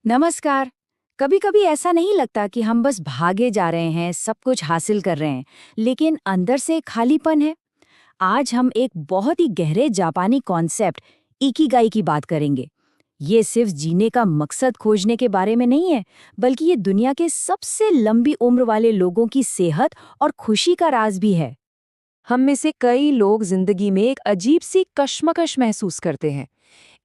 नमस्कार। कभी कभी ऐसा नहीं लगता कि हम बस भागे जा रहे हैं, सब कुछ हासिल कर रहे हैं, लेकिन अंदर से खालीपन है। आज हम एक बहुत ही गहरे जापानी कॉन्सेप्ट इकिगाई की बात करेंगे। ये सिर्फ जीने का मकसद खोजने के बारे में नहीं है, बल्कि ये दुनिया के सबसे लंबी उम्र वाले लोगों की सेहत और खुशी का राज भी है। हम में से कई लोग जिंदगी में एक अजीब सी कश्मकश महसूस करते हैं।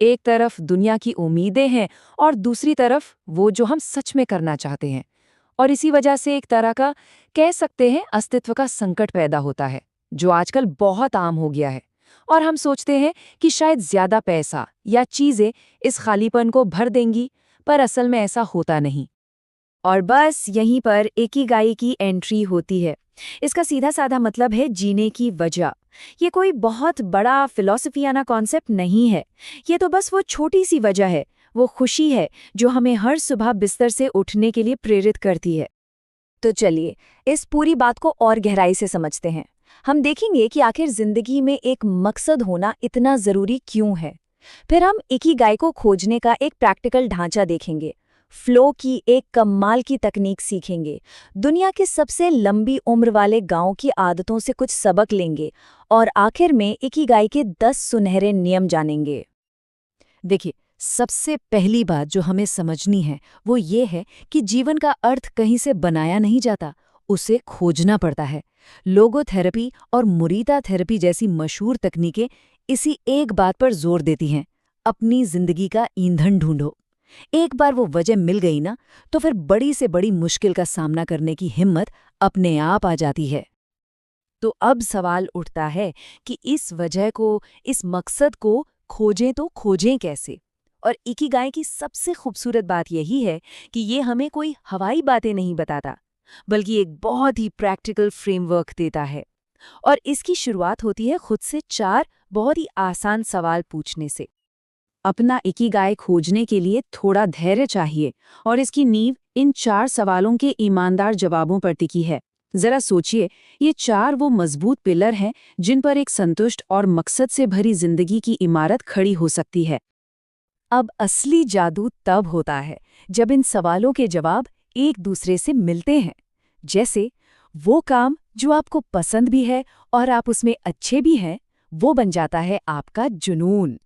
एक तरफ दुनिया की उम्मीदें हैं और दूसरी तरफ वो जो हम सच में करना चाहते हैं। और इसी वजह से एक तरह का कह सकते हैं अस्तित्व का संकट पैदा होता है, जो आजकल बहुत आम हो गया है। और हम सोचते हैं कि शायद ज्यादा पैसा या चीजें इस खालीपन को भर देंगी, पर असल में ऐसा होता नहीं। और बस यहीं पर इकिगाई की एंट्री होती है। इसका सीधा साधा मतलब है जीने की वजह। ये कोई बहुत बड़ा फिलॉसफियाना कॉन्सेप्ट नहीं है। ये तो बस वो छोटी सी वजह है, वो खुशी है जो हमें हर सुबह बिस्तर से उठने के लिए प्रेरित करती है। तो चलिए इस पूरी बात को और गहराई से समझते हैं। हम देखेंगे कि आखिर जिंदगी में एक मकसद होना इतना जरूरी क्यों है। फिर हम इकिगाई को खोजने का एक प्रैक्टिकल ढांचा देखेंगे, फ्लो की एक कमाल की तकनीक सीखेंगे, दुनिया के सबसे लंबी उम्र वाले गांव की आदतों से कुछ सबक लेंगे और आखिर में इकिगाई के 10 सुनहरे नियम जानेंगे। देखिए, सबसे पहली बात जो हमें समझनी है वो ये है कि जीवन का अर्थ कहीं से बनाया नहीं जाता, उसे खोजना पड़ता है। लोगोथेरेपी और मुरीदा थेरेपी जैसी मशहूर तकनीकें इसी एक बात पर जोर देती हैं, अपनी जिंदगी का ईंधन ढूंढो। एक बार वो वजह मिल गई ना, तो फिर बड़ी से बड़ी मुश्किल का सामना करने की हिम्मत अपने आप आ जाती है। तो अब सवाल उठता है कि इस वजह को, इस मकसद को खोजें तो खोजें कैसे। और इकिगाई की सबसे खूबसूरत बात यही है कि ये हमें कोई हवाई बातें नहीं बताता, बल्कि एक बहुत ही प्रैक्टिकल फ्रेमवर्क देता है। और इसकी शुरुआत होती है खुद से 4 बहुत ही आसान सवाल पूछने से। अपना इकिगाई खोजने के लिए थोड़ा धैर्य चाहिए और इसकी नींव इन 4 सवालों के ईमानदार जवाबों पर टिकी है। जरा सोचिए, ये 4 वो मजबूत पिलर हैं जिन पर एक संतुष्ट और मकसद से भरी जिंदगी की इमारत खड़ी हो सकती है। अब असली जादू तब होता है जब इन सवालों के जवाब एक दूसरे से मिलते हैं। जैसे वो काम जो आपको पसंद भी है और आप उसमें अच्छे भी हैं, वो बन जाता है आपका जुनून।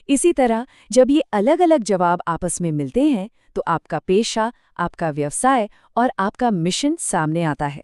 इसी तरह जब ये अलग अलग जवाब आपस में मिलते हैं, तो आपका पेशा, आपका व्यवसाय और आपका मिशन सामने आता है।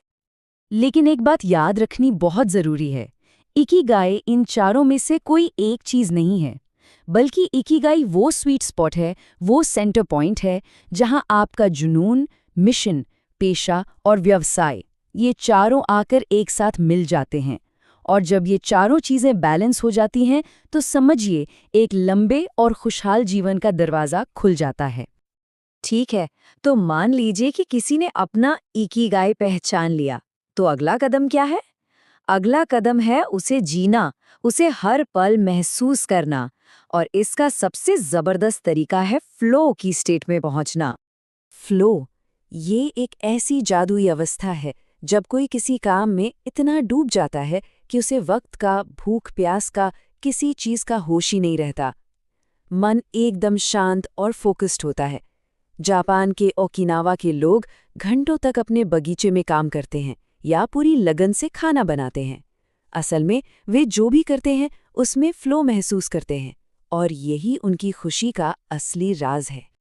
लेकिन एक बात याद रखनी बहुत जरूरी है, इकिगाई इन चारों में से कोई एक चीज नहीं है, बल्कि इकिगाई वो स्वीट स्पॉट है, वो सेंटर पॉइंट है, जहां आपका जुनून, मिशन, पेशा और व्यवसाय, ये चारों आकर एक साथ मिल जाते हैं। और जब ये चारों चीजें बैलेंस हो जाती हैं, तो समझिए एक लंबे और खुशहाल जीवन का दरवाजा खुल जाता है। ठीक है, तो मान लीजिए कि किसी ने अपना इकिगाई पहचान लिया, तो अगला कदम क्या है? अगला कदम है उसे जीना, उसे हर पल महसूस करना। और इसका सबसे जबरदस्त तरीका है फ्लो की स्टेट में पहुंचना। फ्लो, ये एक ऐसी जादुई अवस्था है जब कोई किसी काम में इतना डूब जाता है कि उसे वक्त का, भूख प्यास का, किसी चीज का होश ही नहीं रहता। मन एकदम शांत और फोकस्ड होता है। जापान के ओकिनावा के लोग घंटों तक अपने बगीचे में काम करते हैं या पूरी लगन से खाना बनाते हैं। असल में वे जो भी करते हैं उसमें फ्लो महसूस करते हैं, और यही उनकी खुशी का असली राज है।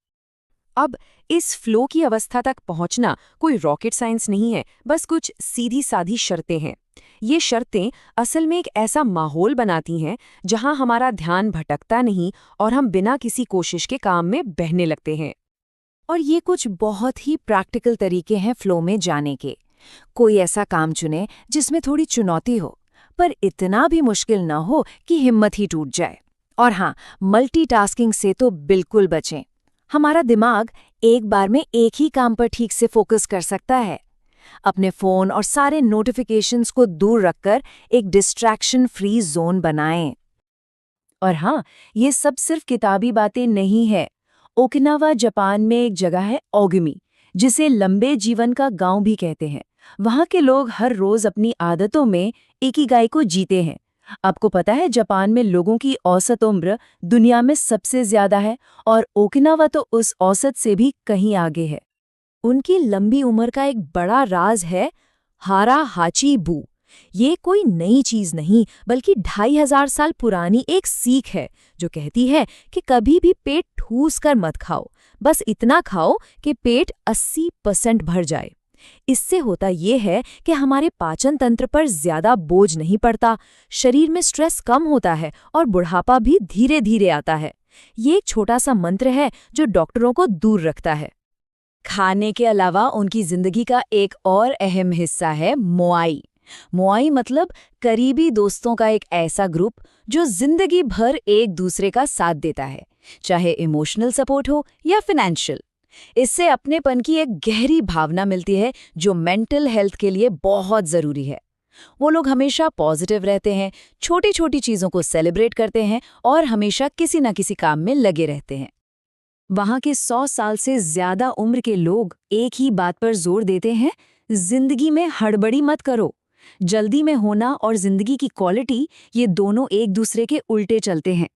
अब इस फ्लो की अवस्था तक पहुंचना कोई रॉकेट साइंस नहीं है, बस कुछ सीधी साधी शर्तें हैं। ये शर्तें असल में एक ऐसा माहौल बनाती हैं जहां हमारा ध्यान भटकता नहीं और हम बिना किसी कोशिश के काम में बहने लगते हैं। और ये कुछ बहुत ही प्रैक्टिकल तरीके हैं फ्लो में जाने के। कोई ऐसा काम चुनें जिसमें थोड़ी चुनौती हो, पर इतना भी मुश्किल न हो कि हिम्मत ही टूट जाए। और हाँ, मल्टीटास्किंग से तो बिल्कुल बचें। हमारा दिमाग एक बार में एक ही काम पर ठीक से फोकस कर सकता है। अपने फ़ोन और सारे नोटिफिकेशंस को दूर रखकर एक डिस्ट्रैक्शन फ्री जोन बनाएं। और हाँ, ये सब सिर्फ किताबी बातें नहीं है। ओकिनावा जापान में एक जगह है ओगिमी, जिसे लंबे जीवन का गांव भी कहते हैं। वहाँ के लोग हर रोज अपनी आदतों में इकिगाई को जीते हैं। आपको पता है जापान में लोगों की औसत उम्र दुनिया में सबसे ज्यादा है और ओकिनावा तो उस औसत से भी कहीं आगे है। उनकी लंबी उम्र का एक बड़ा राज है हारा हाची बू। ये कोई नई चीज नहीं बल्कि 2500 साल पुरानी एक सीख है जो कहती है कि कभी भी पेट ठूस कर मत खाओ, बस इतना खाओ कि पेट 80% भर जाए। इससे होता ये है कि हमारे पाचन तंत्र पर ज्यादा बोझ नहीं पड़ता, शरीर में स्ट्रेस कम होता है और बुढ़ापा भी धीरे धीरे आता है। ये एक छोटा सा मंत्र है जो डॉक्टरों को दूर रखता है। खाने के अलावा उनकी जिंदगी का एक और अहम हिस्सा है मोआई। मोआई मतलब करीबी दोस्तों का एक ऐसा ग्रुप जो जिंदगी भर एक दूसरे का साथ देता है, चाहे इमोशनल सपोर्ट हो या फाइनेंशियल। इससे अपनेपन की एक गहरी भावना मिलती है जो मेंटल हेल्थ के लिए बहुत जरूरी है। वो लोग हमेशा पॉजिटिव रहते हैं, छोटी छोटी चीजों को सेलिब्रेट करते हैं और हमेशा किसी न किसी काम में लगे रहते हैं। वहाँ के 100 साल से ज्यादा उम्र के लोग एक ही बात पर जोर देते हैं, जिंदगी में हड़बड़ी मत करो। जल्दी में होना और जिंदगी की क्वालिटी, ये दोनों एक दूसरे के उल्टे चलते हैं।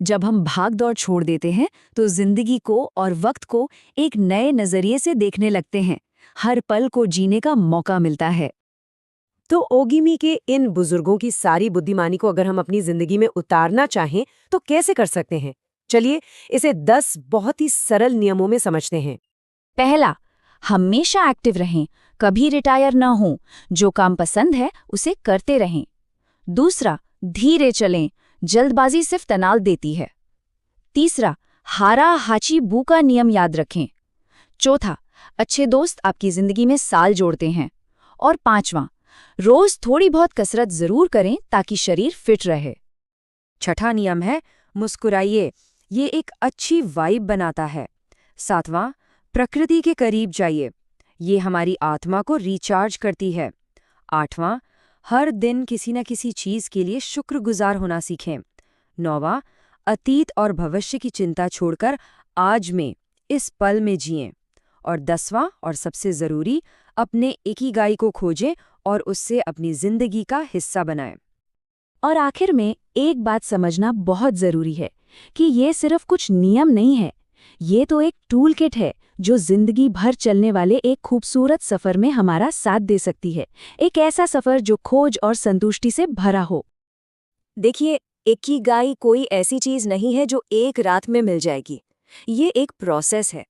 जब हम भाग दौड़ छोड़ देते हैं तो जिंदगी को और वक्त को एक नए नजरिए से देखने लगते हैं, हर पल को जीने का मौका मिलता है। तो ओगिमी के इन बुजुर्गों की सारी बुद्धिमानी को अगर हम अपनी जिंदगी में उतारना चाहें तो कैसे कर सकते हैं? चलिए इसे 10 बहुत ही सरल नियमों में समझते हैं। पहला, हमेशा एक्टिव रहें, कभी रिटायर ना हो, जो काम पसंद है उसे करते रहें। दूसरा, धीरे चलें, जल्दबाजी सिर्फ तनाव देती है। तीसरा, हारा हाची बू का नियम याद रखें। चौथा, अच्छे दोस्त आपकी जिंदगी में साल जोड़ते हैं। और पांचवां, रोज थोड़ी बहुत कसरत जरूर करें ताकि शरीर फिट रहे। छठा नियम है मुस्कुराइए, ये एक अच्छी वाइब बनाता है। सातवां, प्रकृति के करीब जाइए, ये हमारी आत्मा को रिचार्ज करती है। आठवां, हर दिन किसी न किसी चीज के लिए शुक्रगुजार होना सीखें। नौवां, अतीत और भविष्य की चिंता छोड़कर आज में, इस पल में जिएं। और 10वां और सबसे जरूरी, अपने इकिगाई को खोजें और उससे अपनी जिंदगी का हिस्सा बनाएं। और आखिर में एक बात समझना बहुत जरूरी है कि ये सिर्फ कुछ नियम नहीं है, ये तो एक टूल किट है जो जिंदगी भर चलने वाले एक खूबसूरत सफर में हमारा साथ दे सकती है। एक ऐसा सफर जो खोज और संतुष्टि से भरा हो। देखिए, इकिगाई कोई ऐसी चीज नहीं है जो एक रात में मिल जाएगी। ये एक प्रोसेस है।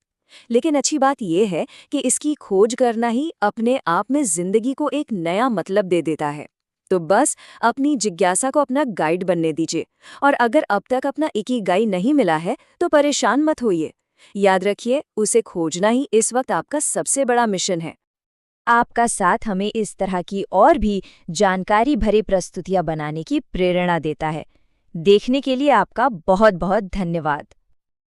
लेकिन अच्छी बात यह है कि इसकी खोज करना ही अपने आप में जिंदगी को एक नया मतलब दे देता है। तो बस अपनी जिज्ञासा को अपना गाइड बनने दीजिए। और अगर अब तक अपना इकिगाई नहीं मिला है तो परेशान मत होइए। याद रखिए, उसे खोजना ही इस वक्त आपका सबसे बड़ा मिशन है। आपका साथ हमें इस तरह की और भी जानकारी भरी प्रस्तुतियां बनाने की प्रेरणा देता है। देखने के लिए आपका बहुत बहुत धन्यवाद।